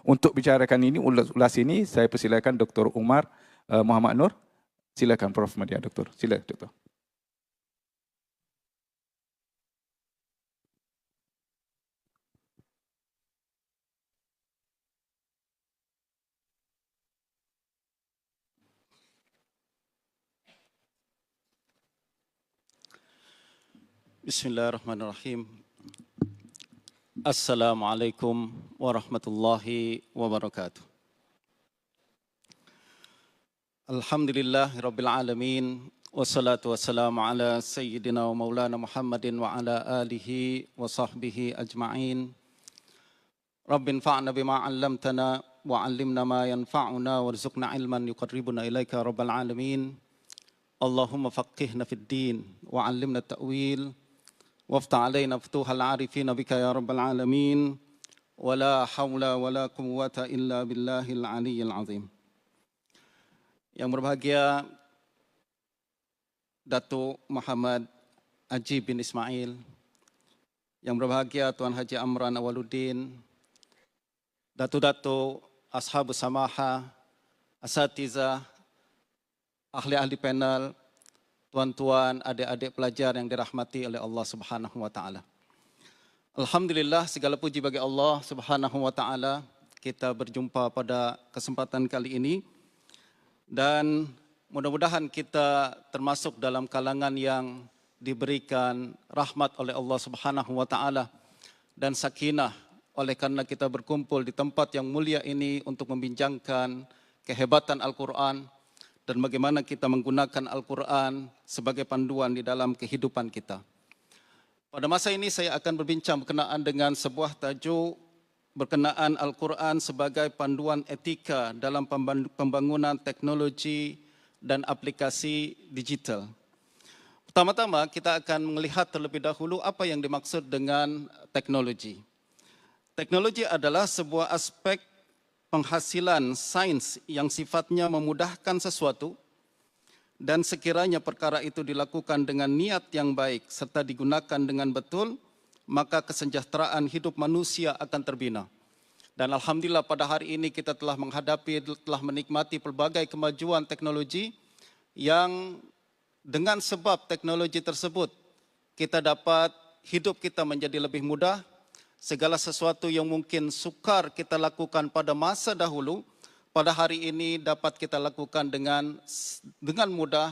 Untuk bicarakan ini, ulas ini, saya persilakan Dr. Umar Muhammad Nur. Silakan Prof. Madia, Doktor. Silakan, Doktor. Bismillahirrahmanirrahim. Assalamualaikum warahmatullahi wabarakatuh. Alhamdulillahirabbil alamin wassalatu wassalamu ala sayyidina wa maulana Muhammadin wa ala alihi wa sahbihi ajma'in. Rabbin fa'na bima 'allamtana wa 'allimna ma yanfa'una warzuqna ilman yuqarribuna ilaika rabbal alamin. Allahumma faqihna fid din wa 'allimna at-ta'wil. وافتح علينا فتوح العارفين بك يا رب العالمين ولا حول ولا قوة إلا بالله العلي العظيم. Yang berbahagia Datuk Muhammad Haji bin Ismail, yang berbahagia Tuan Haji Amran Awaluddin, Datuk-datuk, Ashabus Samaha, Asatiza, ahli-ahli panel, tuan-tuan, adik-adik pelajar yang dirahmati oleh Allah Subhanahu wa taala. Alhamdulillah, segala puji bagi Allah Subhanahu wa taala. Kita berjumpa pada kesempatan kali ini dan mudah-mudahan kita termasuk dalam kalangan yang diberikan rahmat oleh Allah Subhanahu wa taala dan sakinah oleh karena kita berkumpul di tempat yang mulia ini untuk membincangkan kehebatan Al-Qur'an dan bagaimana kita menggunakan Al-Quran sebagai panduan di dalam kehidupan kita. Pada masa ini saya akan berbincang berkenaan dengan sebuah tajuk berkenaan Al-Quran sebagai panduan etika dalam pembangunan teknologi dan aplikasi digital. Pertama-tama kita akan melihat terlebih dahulu apa yang dimaksud dengan teknologi. Teknologi adalah sebuah aspek penghasilan sains yang sifatnya memudahkan sesuatu dan sekiranya perkara itu dilakukan dengan niat yang baik serta digunakan dengan betul, maka kesejahteraan hidup manusia akan terbina. Dan alhamdulillah pada hari ini kita telah menikmati pelbagai kemajuan teknologi yang dengan sebab teknologi tersebut kita dapat hidup kita menjadi lebih mudah. Segala sesuatu yang mungkin sukar kita lakukan pada masa dahulu, pada hari ini dapat kita lakukan dengan mudah,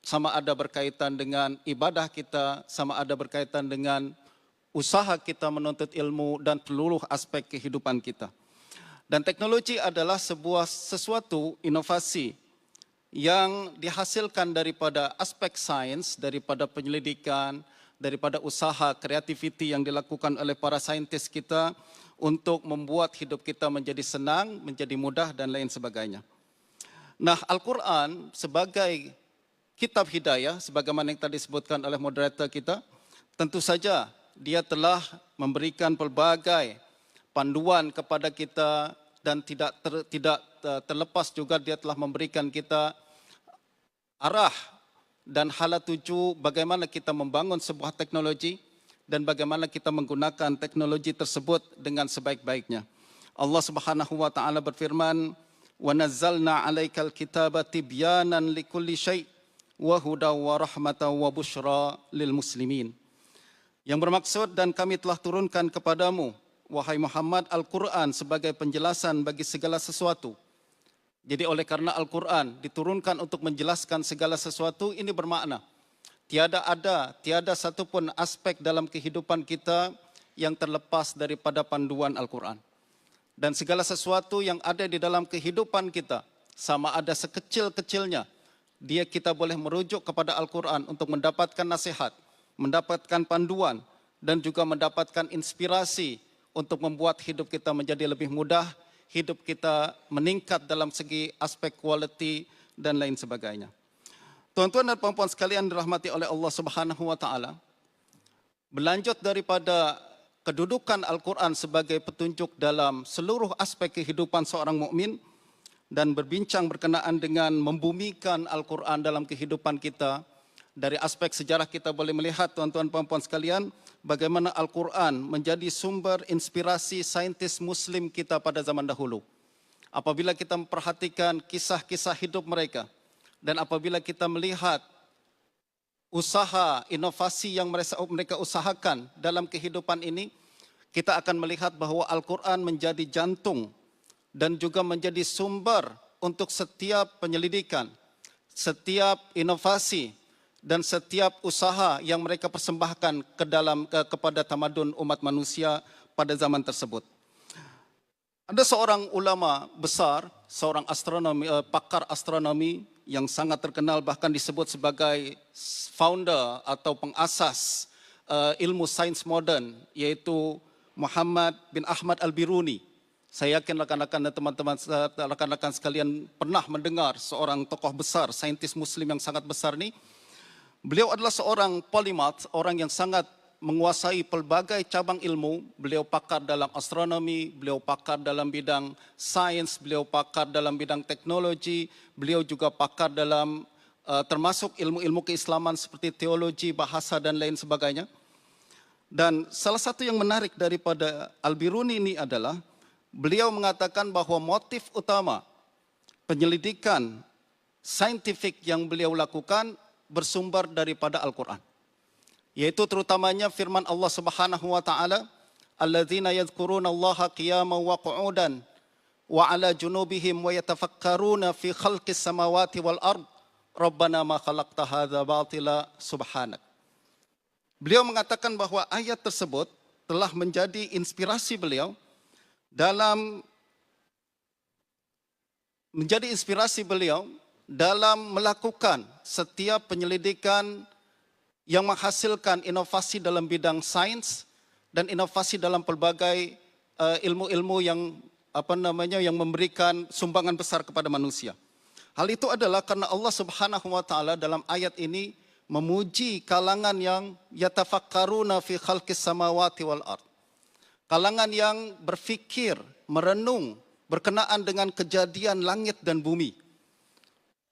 sama ada berkaitan dengan ibadah kita, sama ada berkaitan dengan usaha kita menuntut ilmu dan seluruh aspek kehidupan kita. Dan teknologi adalah sesuatu inovasi yang dihasilkan daripada aspek sains, daripada penyelidikan, daripada usaha kreativiti yang dilakukan oleh para saintis kita untuk membuat hidup kita menjadi senang, menjadi mudah dan lain sebagainya. Nah, Al-Quran sebagai kitab hidayah, sebagaimana yang tadi disebutkan oleh moderator kita, tentu saja dia telah memberikan pelbagai panduan kepada kita dan tidak terlepas juga dia telah memberikan kita arah dan hala tuju bagaimana kita membangun sebuah teknologi dan bagaimana kita menggunakan teknologi tersebut dengan sebaik-baiknya. Allah Subhanahu wa taala berfirman, "Wa nazzalna 'alaikal kitaba tibyanan likulli syai' wa hudaw wa rahmatan wa busyra lil muslimin." Yang bermaksud dan kami telah turunkan kepadamu wahai Muhammad Al-Quran sebagai penjelasan bagi segala sesuatu. Jadi oleh karena Al-Quran diturunkan untuk menjelaskan segala sesuatu, ini bermakna tiada satupun aspek dalam kehidupan kita yang terlepas daripada panduan Al-Quran. Dan segala sesuatu yang ada di dalam kehidupan kita, sama ada sekecil-kecilnya, kita boleh merujuk kepada Al-Quran untuk mendapatkan nasihat, mendapatkan panduan, dan juga mendapatkan inspirasi untuk membuat hidup kita menjadi lebih mudah, hidup kita meningkat dalam segi aspek quality dan lain sebagainya. Tuan-tuan dan puan-puan sekalian dirahmati oleh Allah Subhanahu wa taala, berlanjut daripada kedudukan Al-Quran sebagai petunjuk dalam seluruh aspek kehidupan seorang mukmin dan berbincang berkenaan dengan membumikan Al-Quran dalam kehidupan kita, Dari aspek sejarah kita boleh melihat, tuan-tuan puan-puan sekalian, bagaimana Al-Quran menjadi sumber inspirasi saintis Muslim kita pada zaman dahulu. Apabila kita memperhatikan kisah-kisah hidup mereka, dan apabila kita melihat usaha, inovasi yang mereka usahakan dalam kehidupan ini, kita akan melihat bahwa Al-Quran menjadi jantung dan juga menjadi sumber untuk setiap penyelidikan, setiap inovasi, dan setiap usaha yang mereka persembahkan kepada tamadun umat manusia pada zaman tersebut. Ada seorang ulama besar, seorang pakar astronomi yang sangat terkenal, bahkan disebut sebagai founder atau pengasas ilmu sains modern, yaitu Muhammad bin Ahmad Al-Biruni. Saya yakin rekan-rekan dan teman-teman rekan-rekan sekalian pernah mendengar seorang tokoh besar, saintis Muslim yang sangat besar ini. Beliau adalah seorang polimat, orang yang sangat menguasai pelbagai cabang ilmu. Beliau pakar dalam astronomi, beliau pakar dalam bidang sains, beliau pakar dalam bidang teknologi, beliau juga pakar dalam termasuk ilmu-ilmu keislaman seperti teologi, bahasa dan lain sebagainya. Dan salah satu yang menarik daripada Al-Biruni ini adalah beliau mengatakan bahwa motif utama penyelidikan saintifik yang beliau lakukan bersumber daripada Al-Quran, yaitu terutamanya firman Allah Subhanahu wa taala, alladzina yadhkuruna Allaha qiyaman wa qu'udan wa 'ala junubihim wa yatafakkaruna fi khalqis samawati wal ard rabbana ma khalaqta hadza batila subhanak. Beliau mengatakan bahwa ayat tersebut telah menjadi inspirasi beliau dalam melakukan setiap penyelidikan yang menghasilkan inovasi dalam bidang sains dan inovasi dalam pelbagai ilmu-ilmu yang memberikan sumbangan besar kepada manusia. Hal itu adalah karena Allah Subhanahu wa taala dalam ayat ini memuji kalangan yang yatafakkaruna fi khalqis samawati wal ard. Kalangan yang berfikir, merenung berkenaan dengan kejadian langit dan bumi.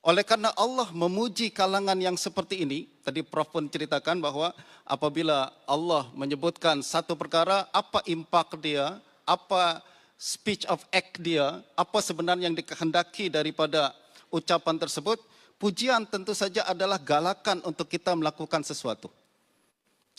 Oleh karena Allah memuji kalangan yang seperti ini, tadi Prof pun ceritakan bahwa apabila Allah menyebutkan satu perkara, apa impak dia, apa speech of act dia, apa sebenarnya yang dikehendaki daripada ucapan tersebut, pujian tentu saja adalah galakan untuk kita melakukan sesuatu.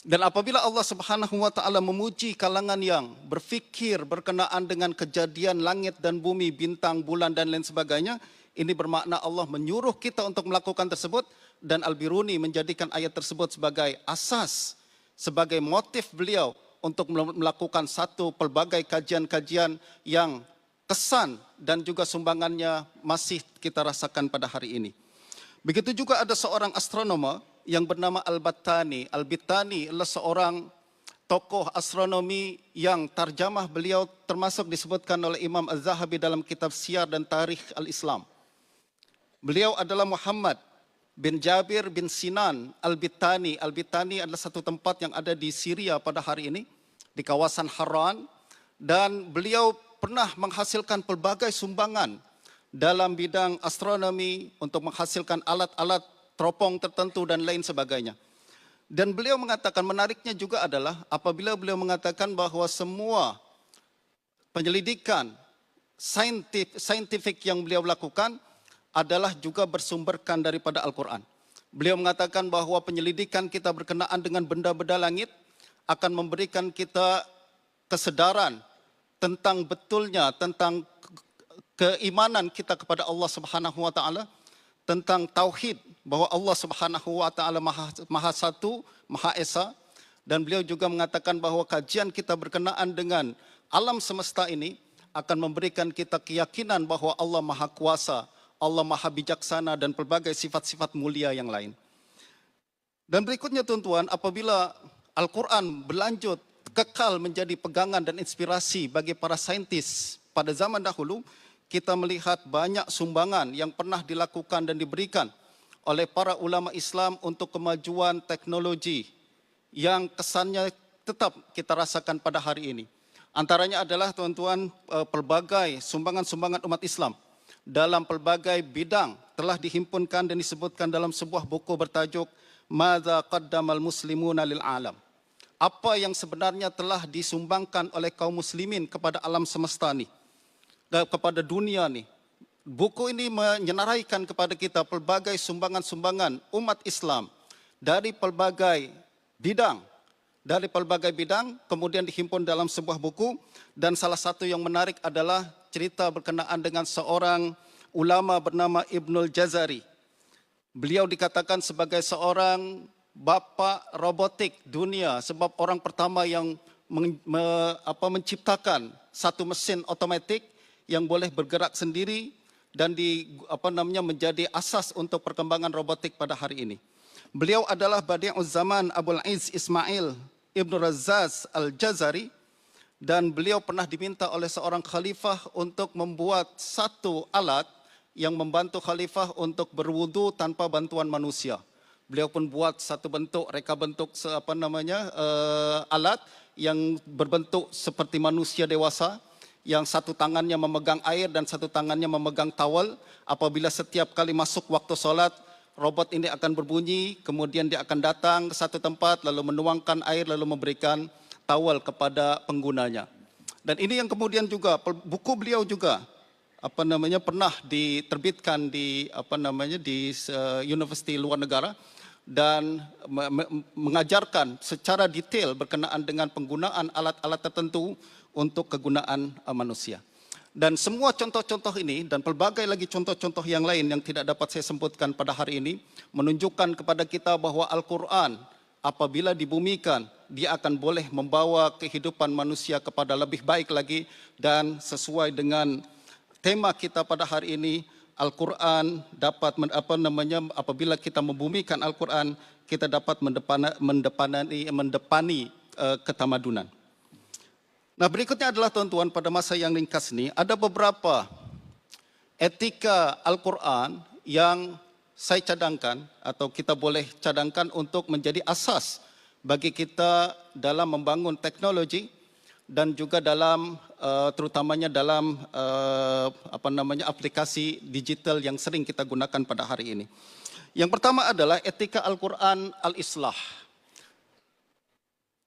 Dan apabila Allah Subhanahu wa taala memuji kalangan yang berfikir berkenaan dengan kejadian langit dan bumi, bintang, bulan dan lain sebagainya, ini bermakna Allah menyuruh kita untuk melakukan tersebut, dan Al-Biruni menjadikan ayat tersebut sebagai asas, sebagai motif beliau untuk melakukan pelbagai kajian-kajian yang kesan dan juga sumbangannya masih kita rasakan pada hari ini. Begitu juga ada seorang astronomer yang bernama Al-Battani. Al-Battani adalah seorang tokoh astronomi yang tarjamah beliau termasuk disebutkan oleh Imam Az-Zahabi dalam kitab Siyar dan Tarikh Al-Islam. Beliau adalah Muhammad bin Jabir bin Sinan Al-Battani. Al-Battani adalah satu tempat yang ada di Syria pada hari ini, di kawasan Harran. Dan beliau pernah menghasilkan pelbagai sumbangan dalam bidang astronomi untuk menghasilkan alat-alat teropong tertentu dan lain sebagainya. Dan beliau mengatakan, menariknya juga adalah apabila beliau mengatakan bahwa semua penyelidikan saintifik yang beliau lakukan adalah juga bersumberkan daripada Al-Quran. Beliau mengatakan bahwa penyelidikan kita berkenaan dengan benda-benda langit akan memberikan kita kesedaran tentang betulnya, tentang keimanan kita kepada Allah Subhanahu wa taala, tentang tauhid bahwa Allah Subhanahu wa taala Maha Satu, Maha Esa. Dan beliau juga mengatakan bahwa kajian kita berkenaan dengan alam semesta ini akan memberikan kita keyakinan bahwa Allah Maha Kuasa, Allah Maha Bijaksana dan pelbagai sifat-sifat mulia yang lain. Dan berikutnya tuan-tuan, apabila Al-Quran berlanjut kekal menjadi pegangan dan inspirasi bagi para saintis pada zaman dahulu, kita melihat banyak sumbangan yang pernah dilakukan dan diberikan oleh para ulama Islam untuk kemajuan teknologi yang kesannya tetap kita rasakan pada hari ini. Antaranya adalah tuan-tuan pelbagai sumbangan-sumbangan umat Islam dalam pelbagai bidang telah dihimpunkan dan disebutkan dalam sebuah buku bertajuk madza qaddamal muslimuna lil alam. Apa yang sebenarnya telah disumbangkan oleh kaum muslimin kepada alam semesta ni, kepada dunia ni. Buku ini menyenaraikan kepada kita pelbagai sumbangan-sumbangan umat Islam dari pelbagai bidang. Kemudian dihimpun dalam sebuah buku, dan salah satu yang menarik adalah cerita berkenaan dengan seorang ulama bernama Ibnul Jazari. Beliau dikatakan sebagai seorang bapa robotik dunia, sebab orang pertama yang menciptakan satu mesin otomatik yang boleh bergerak sendiri dan menjadi asas untuk perkembangan robotik pada hari ini. Beliau adalah Badi'uz Zaman Abul Izz Ismail Ibn Razzaz Al-Jazari, dan beliau pernah diminta oleh seorang khalifah untuk membuat satu alat yang membantu khalifah untuk berwudu tanpa bantuan manusia. Beliau pun buat satu reka bentuk alat yang berbentuk seperti manusia dewasa, yang satu tangannya memegang air dan satu tangannya memegang tawel. Apabila setiap kali masuk waktu solat, robot ini akan berbunyi, kemudian dia akan datang ke satu tempat, lalu menuangkan air, lalu memberikan tawel kepada penggunanya. Dan ini yang kemudian juga, buku beliau juga pernah diterbitkan di universiti luar negara, dan mengajarkan secara detail berkenaan dengan penggunaan alat-alat tertentu untuk kegunaan manusia. Dan semua contoh-contoh ini dan pelbagai lagi contoh-contoh yang lain yang tidak dapat saya sebutkan pada hari ini menunjukkan kepada kita bahwa Al-Quran apabila dibumikan, dia akan boleh membawa kehidupan manusia kepada lebih baik lagi, dan sesuai dengan tema kita pada hari ini, Al-Quran dapat apabila kita membumikan Al-Quran, kita dapat mendepani ketamadunan. Nah, berikutnya adalah tuan-tuan, pada masa yang ringkas ini ada beberapa etika Al-Quran yang saya cadangkan atau kita boleh cadangkan untuk menjadi asas bagi kita dalam membangun teknologi dan juga dalam terutamanya dalam aplikasi digital yang sering kita gunakan pada hari ini. Yang pertama adalah etika Al-Quran al-Islah.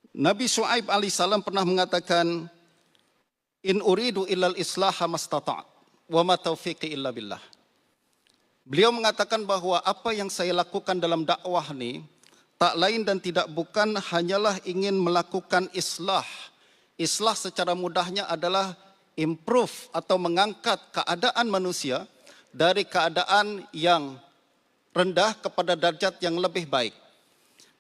Nabi Syuaib alaihissalam pernah mengatakan, in uridu illal islaha mastata' wa ma taufiqi illa billah. Beliau mengatakan bahwa apa yang saya lakukan dalam dakwah ini tak lain dan tidak bukan hanyalah ingin melakukan islah. Islah secara mudahnya adalah improve atau mengangkat keadaan manusia dari keadaan yang rendah kepada darjat yang lebih baik.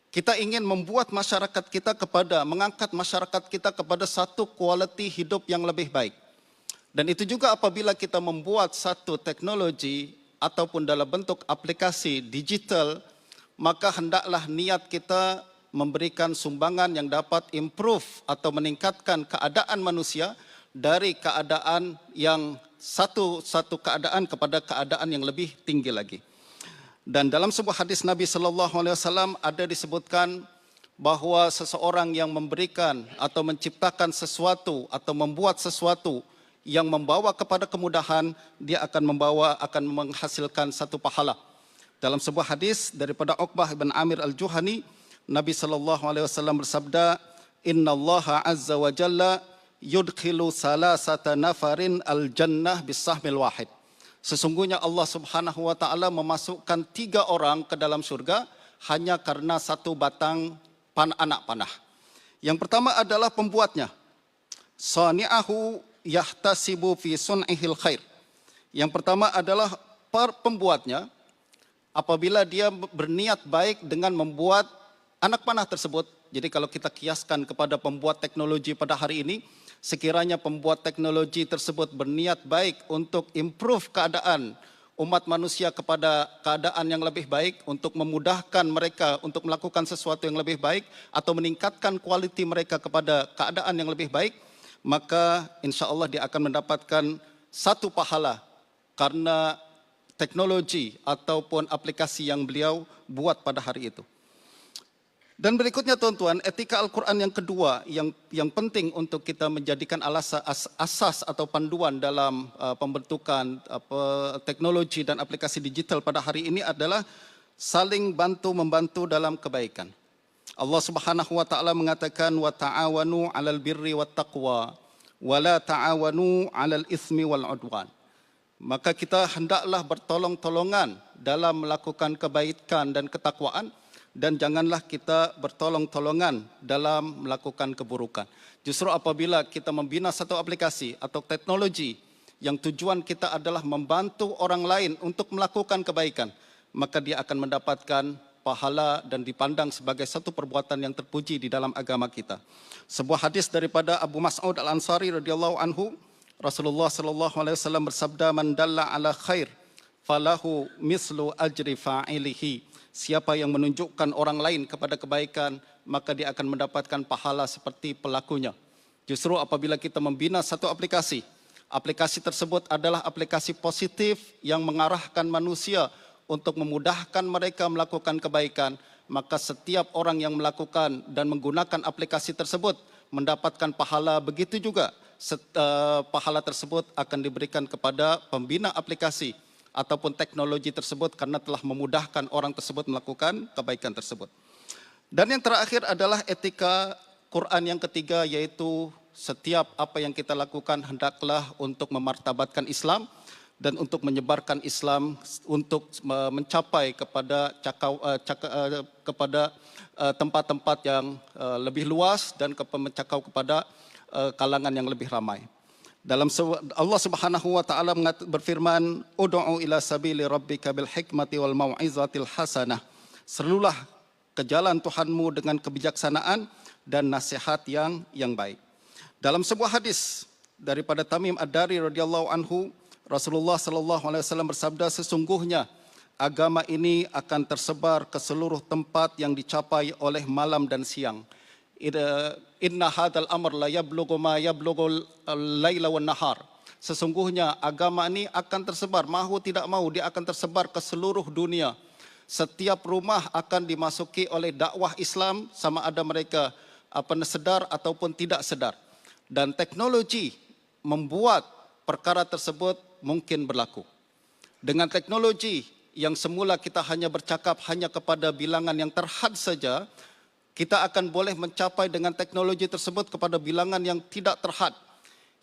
Kita ingin membuat masyarakat kita mengangkat masyarakat kita kepada satu kualiti hidup yang lebih baik. Dan itu juga apabila kita membuat satu teknologi ataupun dalam bentuk aplikasi digital, maka hendaklah niat kita memberikan sumbangan yang dapat improve atau meningkatkan keadaan manusia dari keadaan yang satu keadaan kepada keadaan yang lebih tinggi lagi. Dan dalam sebuah hadis Nabi SAW ada disebutkan bahwa seseorang yang memberikan atau menciptakan sesuatu atau membuat sesuatu yang membawa kepada kemudahan, dia akan menghasilkan satu pahala. Dalam sebuah hadis daripada Uqbah bin Amir al-Juhani, Nabi SAW bersabda, Inna Allah Azza wa Jalla yudkhilu salasata nafarin al-jannah bisahmil wahid. Sesungguhnya Allah Subhanahu wa taala memasukkan 3 orang ke dalam surga hanya karena satu batang anak panah. Yang pertama adalah pembuatnya. Sani'ahu yahtasibu fi sun'ihil khair. Yang pertama adalah pembuatnya apabila dia berniat baik dengan membuat anak panah tersebut. Jadi kalau kita kiaskan kepada pembuat teknologi pada hari ini, sekiranya pembuat teknologi tersebut berniat baik untuk improve keadaan umat manusia kepada keadaan yang lebih baik, untuk memudahkan mereka untuk melakukan sesuatu yang lebih baik, atau meningkatkan kualiti mereka kepada keadaan yang lebih baik, maka insya Allah dia akan mendapatkan satu pahala karena teknologi ataupun aplikasi yang beliau buat pada hari itu. Dan berikutnya tuan-tuan, etika Al-Quran yang kedua yang penting untuk kita menjadikan asas atau panduan dalam pembentukan teknologi dan aplikasi digital pada hari ini adalah saling bantu-membantu dalam kebaikan. Allah Subhanahu wa taala mengatakan wa ta'awanu 'alal birri wat taqwa wa la ta'awanu 'alal itsmi wal 'udwan. Maka kita hendaklah bertolong-tolongan dalam melakukan kebaikan dan ketakwaan, dan janganlah kita bertolong-tolongan dalam melakukan keburukan. Justru apabila kita membina satu aplikasi atau teknologi yang tujuan kita adalah membantu orang lain untuk melakukan kebaikan, maka dia akan mendapatkan pahala dan dipandang sebagai satu perbuatan yang terpuji di dalam agama kita. Sebuah hadis daripada Abu Mas'ud Al-Ansari radhiyallahu anhu, Rasulullah sallallahu alaihi wasallam bersabda, "Man dalla ala khair falahu mislu ajri fa'ilihi." Siapa yang menunjukkan orang lain kepada kebaikan, maka dia akan mendapatkan pahala seperti pelakunya. Justru apabila kita membina satu aplikasi, aplikasi tersebut adalah aplikasi positif yang mengarahkan manusia untuk memudahkan mereka melakukan kebaikan, maka setiap orang yang melakukan dan menggunakan aplikasi tersebut mendapatkan pahala. Begitu juga pahala tersebut akan diberikan kepada pembina aplikasi ataupun teknologi tersebut karena telah memudahkan orang tersebut melakukan kebaikan tersebut. Dan yang terakhir adalah etika Quran yang ketiga, yaitu setiap apa yang kita lakukan hendaklah untuk memartabatkan Islam dan untuk menyebarkan Islam, untuk mencapai kepada tempat-tempat yang lebih luas dan mencapai kepada kalangan yang lebih ramai. Dalam Allah Subhanahu wa taala berfirman, "Ud'u ila sabili rabbika bil hikmati wal mau'izatil hasanah." Serulah ke jalan Tuhanmu dengan kebijaksanaan dan nasihat yang baik. Dalam sebuah hadis daripada Tamim Ad-Dari radhiyallahu anhu, Rasulullah sallallahu alaihi wasallam bersabda, "Sesungguhnya agama ini akan tersebar ke seluruh tempat yang dicapai oleh malam dan siang. Inna hadzal amr la yablughu ma yablughu al-laila wan nahar." Sesungguhnya agama ini akan tersebar, mahu tidak mahu dia akan tersebar ke seluruh dunia. Setiap rumah akan dimasuki oleh dakwah Islam, sama ada mereka sedar ataupun tidak sedar. Dan teknologi membuat perkara tersebut mungkin berlaku. Dengan teknologi yang semula kita hanya bercakap hanya kepada bilangan yang terhad saja, kita akan boleh mencapai dengan teknologi tersebut kepada bilangan yang tidak terhad.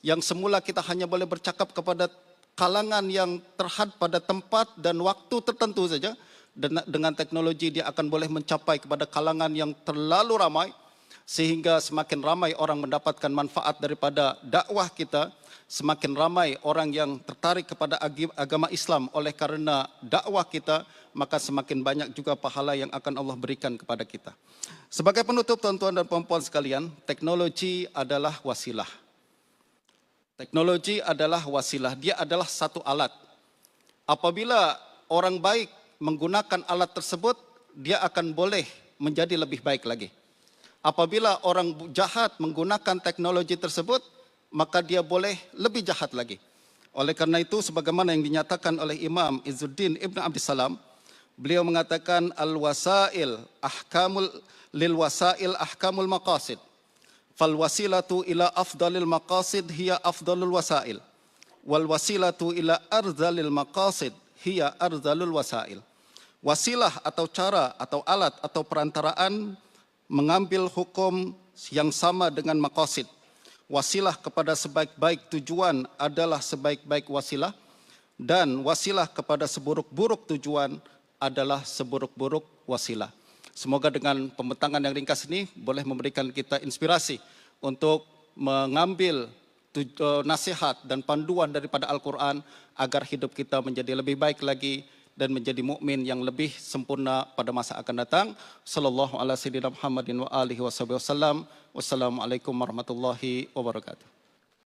Yang semula kita hanya boleh bercakap kepada kalangan yang terhad pada tempat dan waktu tertentu saja, dengan teknologi dia akan boleh mencapai kepada kalangan yang terlalu ramai, sehingga semakin ramai orang mendapatkan manfaat daripada dakwah kita, semakin ramai orang yang tertarik kepada agama Islam oleh karena dakwah kita, maka semakin banyak juga pahala yang akan Allah berikan kepada kita. Sebagai penutup, tuan-tuan dan puan-puan sekalian, teknologi adalah wasilah. Teknologi adalah wasilah, dia adalah satu alat. Apabila orang baik menggunakan alat tersebut, dia akan boleh menjadi lebih baik lagi. Apabila orang jahat menggunakan teknologi tersebut, maka dia boleh lebih jahat lagi. Oleh karena itu, sebagaimana yang dinyatakan oleh Imam Izzuddin Ibn Abdissalam, beliau mengatakan al-wasail ahkamul lil wasail ahkamul maqasid. Fal wasilatu ila afdalil maqasid hiya afdalul wasail. Wal wasilatu ila arzalil maqasid hiya arzalul wasail. Wasilah atau cara atau alat atau perantaraan mengambil hukum yang sama dengan maqasid. Wasilah kepada sebaik-baik tujuan adalah sebaik-baik wasilah, dan wasilah kepada seburuk-buruk tujuan adalah seburuk-buruk wasilah. Semoga dengan pembentangan yang ringkas ini boleh memberikan kita inspirasi untuk mengambil nasihat dan panduan daripada Al-Quran agar hidup kita menjadi lebih baik lagi dan menjadi mukmin yang lebih sempurna pada masa akan datang. Sallallahu ala sayyidina Muhammadin wa alihi wasallam. Wassalamualaikum warahmatullahi wabarakatuh.